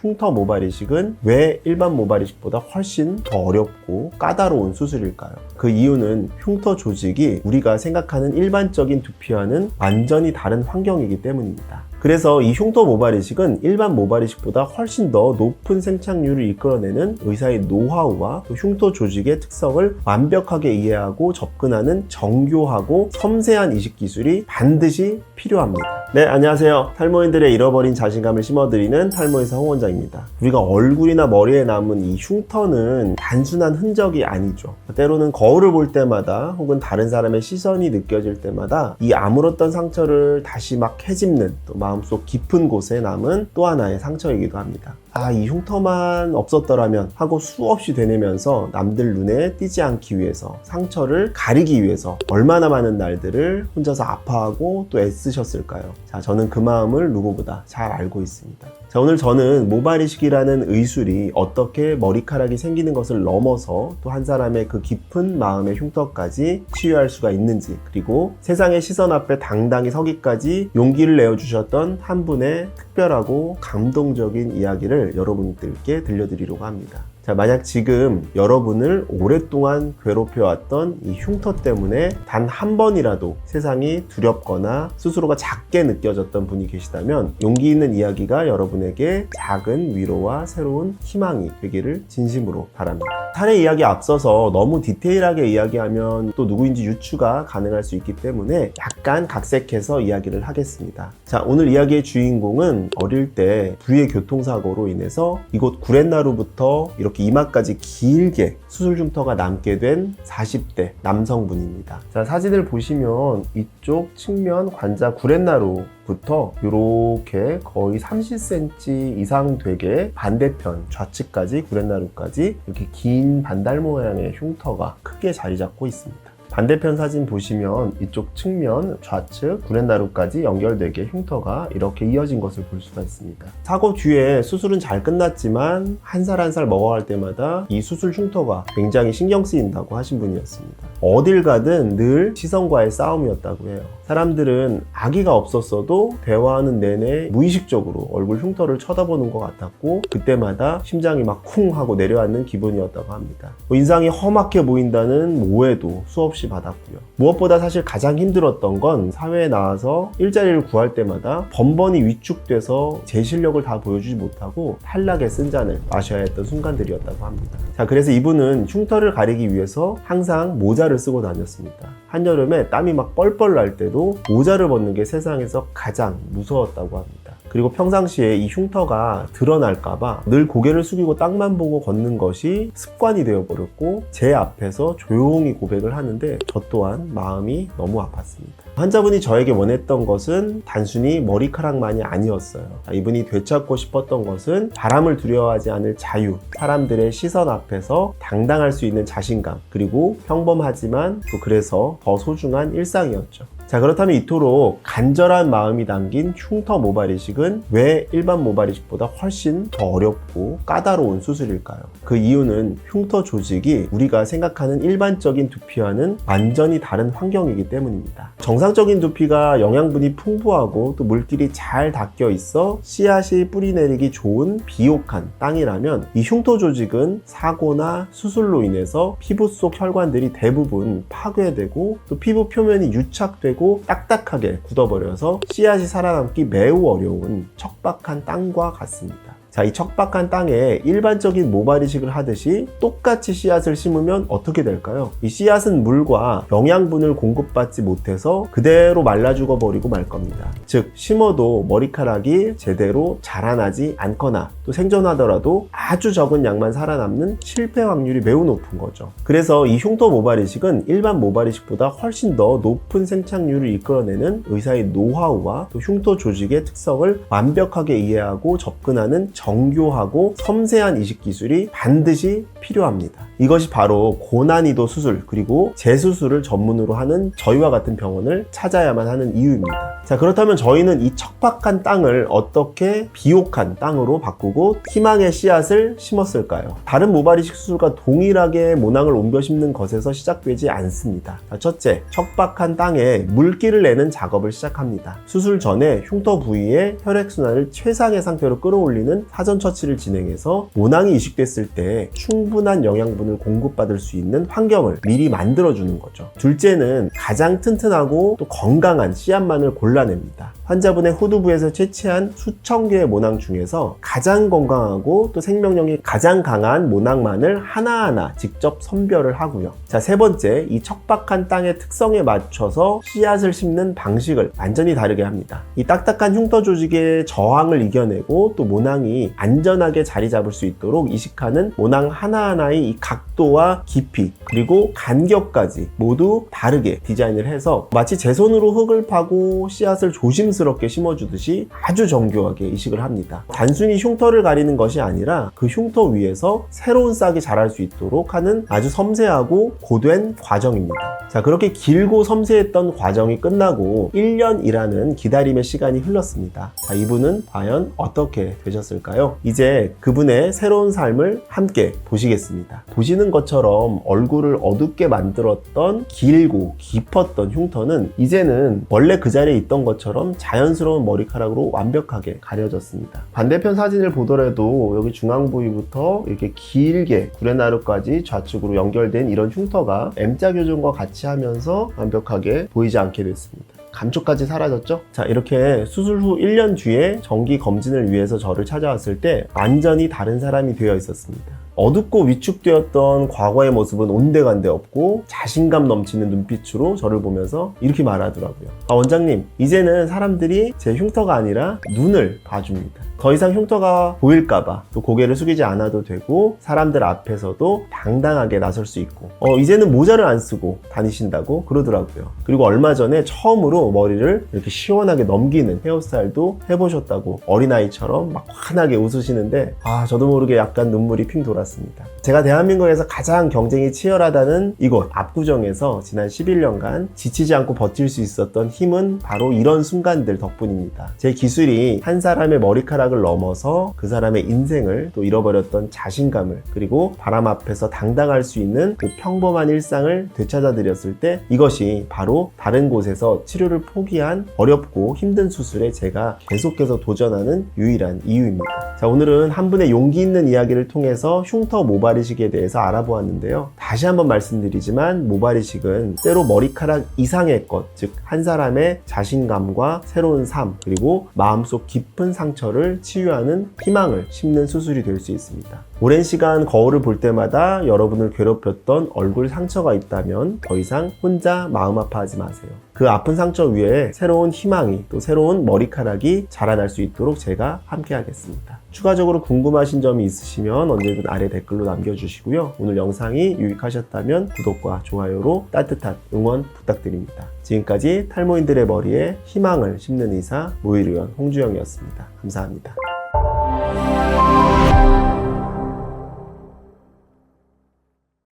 흉터 모발 이식은 왜 일반 모발 이식보다 훨씬 더 어렵고 까다로운 수술일까요? 그 이유는 흉터 조직이 우리가 생각하는 일반적인 두피와는 완전히 다른 환경이기 때문입니다. 그래서 이 흉터 모발 이식은 일반 모발 이식보다 훨씬 더 높은 생착률을 이끌어내는 의사의 노하우와 또 흉터 조직의 특성을 완벽하게 이해하고 접근하는 정교하고 섬세한 이식 기술이 반드시 필요합니다. 네, 안녕하세요. 탈모인들의 잃어버린 자신감을 심어드리는 탈모의사 홍 원장입니다. 우리가 얼굴이나 머리에 남은 이 흉터는 단순한 흔적이 아니죠. 때로는 거울을 볼 때마다 혹은 다른 사람의 시선이 느껴질 때마다 이 아물었던 상처를 다시 막 헤집는, 또 마음속 깊은 곳에 남은 또 하나의 상처이기도 합니다. 이 흉터만 없었더라면 하고 수없이 되뇌면서 남들 눈에 띄지 않기 위해서, 상처를 가리기 위해서 얼마나 많은 날들을 혼자서 아파하고 또 애쓰셨을까요? 자, 저는 그 마음을 누구보다 잘 알고 있습니다. 자, 오늘 저는 모발 이식이라는 의술이 어떻게 머리카락이 생기는 것을 넘어서 또 한 사람의 그 깊은 마음의 흉터까지 치유할 수가 있는지, 그리고 세상의 시선 앞에 당당히 서기까지 용기를 내어주셨던 한 분의 특별하고 감동적인 이야기를 여러분들께 들려드리려고 합니다. 자, 만약 지금 여러분을 오랫동안 괴롭혀왔던 이 흉터 때문에 단 한 번이라도 세상이 두렵거나 스스로가 작게 느껴졌던 분이 계시다면 용기 있는 이야기가 여러분에게 작은 위로와 새로운 희망이 되기를 진심으로 바랍니다. 사례 이야기 앞서서 너무 디테일하게 이야기하면 또 누구인지 유추가 가능할 수 있기 때문에 약간 각색해서 이야기를 하겠습니다. 자, 오늘 이야기의 주인공은 어릴 때 불의의 교통사고로 인해서 이곳 구렛나루부터 이렇게 이마까지 길게 수술 흉터가 남게 된 40대 남성분입니다. 자, 사진을 보시면 이쪽 측면 관자 구렛나루부터 이렇게 거의 30cm 이상 되게 반대편 좌측까지 구렛나루까지 이렇게 긴 반달 모양의 흉터가 크게 자리 잡고 있습니다. 반대편 사진 보시면 이쪽 측면 좌측 구렛나루까지 연결되게 흉터가 이렇게 이어진 것을 볼 수가 있습니다. 사고 뒤에 수술은 잘 끝났지만 한 살 한 살 먹어갈 때마다 이 수술 흉터가 굉장히 신경 쓰인다고 하신 분이었습니다. 어딜 가든 늘 시선과의 싸움이었다고 해요. 사람들은 아기가 없었어도 대화하는 내내 무의식적으로 얼굴 흉터를 쳐다보는 것 같았고 그때마다 심장이 막 쿵 하고 내려앉는 기분이었다고 합니다. 인상이 험악해 보인다는 오해도 수없이 받았고요. 무엇보다 사실 가장 힘들었던 건 사회에 나와서 일자리를 구할 때마다 번번이 위축돼서 제 실력을 다 보여주지 못하고 탈락의 쓴잔을 마셔야 했던 순간들이었다고 합니다. 자, 그래서 이분은 흉터를 가리기 위해서 항상 모자를 쓰고 다녔습니다. 한여름에 땀이 막 뻘뻘 날 때도 모자를 벗는 게 세상에서 가장 무서웠다고 합니다. 그리고 평상시에 이 흉터가 드러날까봐 늘 고개를 숙이고 땅만 보고 걷는 것이 습관이 되어버렸고 제 앞에서 조용히 고백을 하는데 저 또한 마음이 너무 아팠습니다. 환자분이 저에게 원했던 것은 단순히 머리카락만이 아니었어요. 이분이 되찾고 싶었던 것은 바람을 두려워하지 않을 자유, 사람들의 시선 앞에서 당당할 수 있는 자신감, 그리고 평범하지만 또 그래서 더 소중한 일상이었죠. 자, 그렇다면 이토록 간절한 마음이 담긴 흉터 모발 이식은 왜 일반 모발 이식보다 훨씬 더 어렵고 까다로운 수술일까요? 그 이유는 흉터 조직이 우리가 생각하는 일반적인 두피와는 완전히 다른 환경이기 때문입니다. 정상적인 두피가 영양분이 풍부하고 또 물길이 잘 닦여 있어 씨앗이 뿌리내리기 좋은 비옥한 땅이라면 이 흉터 조직은 사고나 수술로 인해서 피부 속 혈관들이 대부분 파괴되고 또 피부 표면이 유착되고 딱딱하게 굳어버려서 씨앗이 살아남기 매우 어려운 척박한 땅과 같습니다. 자, 이 척박한 땅에 일반적인 모발 이식을 하듯이 똑같이 씨앗을 심으면 어떻게 될까요? 이 씨앗은 물과 영양분을 공급받지 못해서 그대로 말라 죽어버리고 말 겁니다. 즉, 심어도 머리카락이 제대로 자라나지 않거나 또 생존하더라도 아주 적은 양만 살아남는 실패 확률이 매우 높은 거죠. 그래서 이 흉터 모발 이식은 일반 모발 이식보다 훨씬 더 높은 생착률을 이끌어내는 의사의 노하우와 또 흉터 조직의 특성을 완벽하게 이해하고 접근하는 정교하고 섬세한 이식 기술이 반드시 필요합니다. 이것이 바로 고난이도 수술 그리고 재수술을 전문으로 하는 저희와 같은 병원을 찾아야만 하는 이유입니다. 자, 그렇다면 저희는 이 척박한 땅을 어떻게 비옥한 땅으로 바꾸고 희망의 씨앗을 심었을까요? 다른 모발이식 수술과 동일하게 모낭을 옮겨 심는 것에서 시작되지 않습니다. 자, 첫째, 척박한 땅에 물기를 내는 작업을 시작합니다. 수술 전에 흉터 부위에 혈액순환을 최상의 상태로 끌어올리는 사전 처치를 진행해서 모낭이 이식됐을 때 충분한 영양분을 공급받을 수 있는 환경을 미리 만들어주는 거죠. 둘째는 가장 튼튼하고 또 건강한 씨앗만을 골라냅니다. 환자분의 후두부에서 채취한 수천 개의 모낭 중에서 가장 건강하고 또 생명력이 가장 강한 모낭만을 하나하나 직접 선별을 하고요. 자, 세 번째, 이 척박한 땅의 특성에 맞춰서 씨앗을 심는 방식을 완전히 다르게 합니다. 이 딱딱한 흉터 조직의 저항을 이겨내고 또 모낭이 안전하게 자리 잡을 수 있도록 이식하는 모낭 하나하나의 이 각도와 깊이 그리고 간격까지 모두 다르게 디자인을 해서 마치 제 손으로 흙을 파고 씨앗을 조심스럽게 심어주듯이 아주 정교하게 이식을 합니다. 단순히 흉터를 가리는 것이 아니라 그 흉터 위에서 새로운 싹이 자랄 수 있도록 하는 아주 섬세하고 고된 과정입니다. 자, 그렇게 길고 섬세했던 과정이 끝나고 1년이라는 기다림의 시간이 흘렀습니다. 자, 이분은 과연 어떻게 되셨을까요? 이제 그분의 새로운 삶을 함께 보시겠습니다. 보시는 것처럼 얼굴을 어둡게 만들었던 길고 깊었던 흉터는 이제는 원래 그 자리에 있던 것처럼 자연스러운 머리카락으로 완벽하게 가려졌습니다. 반대편 사진을 보더라도 여기 중앙 부위부터 이렇게 길게 구레나루까지 좌측으로 연결된 이런 흉터가 M자 교정과 같이 하면서 완벽하게 보이지 않게 됐습니다. 감촉까지 사라졌죠? 자, 이렇게 수술 후 1년 뒤에 정기 검진을 위해서 저를 찾아왔을 때 완전히 다른 사람이 되어 있었습니다. 어둡고 위축되었던 과거의 모습은 온데간데 없고 자신감 넘치는 눈빛으로 저를 보면서 이렇게 말하더라고요. 원장님, 이제는 사람들이 제 흉터가 아니라 눈을 봐줍니다. 더 이상 흉터가 보일까봐 또 고개를 숙이지 않아도 되고 사람들 앞에서도 당당하게 나설 수 있고 이제는 모자를 안 쓰고 다니신다고 그러더라고요. 그리고 얼마 전에 처음으로 머리를 이렇게 시원하게 넘기는 헤어스타일도 해보셨다고 어린아이처럼 막 환하게 웃으시는데 저도 모르게 약간 눈물이 핑 돌았습니다. 제가 대한민국에서 가장 경쟁이 치열하다는 이곳 압구정에서 지난 11년간 지치지 않고 버틸 수 있었던 힘은 바로 이런 순간들 덕분입니다. 제 기술이 한 사람의 머리카락을 넘어서 그 사람의 인생을 또 잃어버렸던 자신감을 그리고 바람 앞에서 당당할 수 있는 그 평범한 일상을 되찾아드렸을 때 이것이 바로 다른 곳에서 치료를 포기한 어렵고 힘든 수술에 제가 계속해서 도전하는 유일한 이유입니다. 자, 오늘은 한 분의 용기 있는 이야기를 통해서 흉터 모발이식에 대해서 알아보았는데요. 다시 한번 말씀드리지만 모발이식은 때로 머리카락 이상의 것, 즉 한 사람의 자신감과 새로운 삶 그리고 마음속 깊은 상처를 치유하는 희망을 심는 수술이 될 수 있습니다. 오랜 시간 거울을 볼 때마다 여러분을 괴롭혔던 얼굴 상처가 있다면 더 이상 혼자 마음 아파하지 마세요. 그 아픈 상처 위에 새로운 희망이 또 새로운 머리카락이 자라날 수 있도록 제가 함께 하겠습니다. 추가적으로 궁금하신 점이 있으시면 언제든 아래 댓글로 남겨주시고요. 오늘 영상이 유익하셨다면 구독과 좋아요로 따뜻한 응원 부탁드립니다. 지금까지 탈모인들의 머리에 희망을 심는 의사 모이루연 홍주영이었습니다. 감사합니다.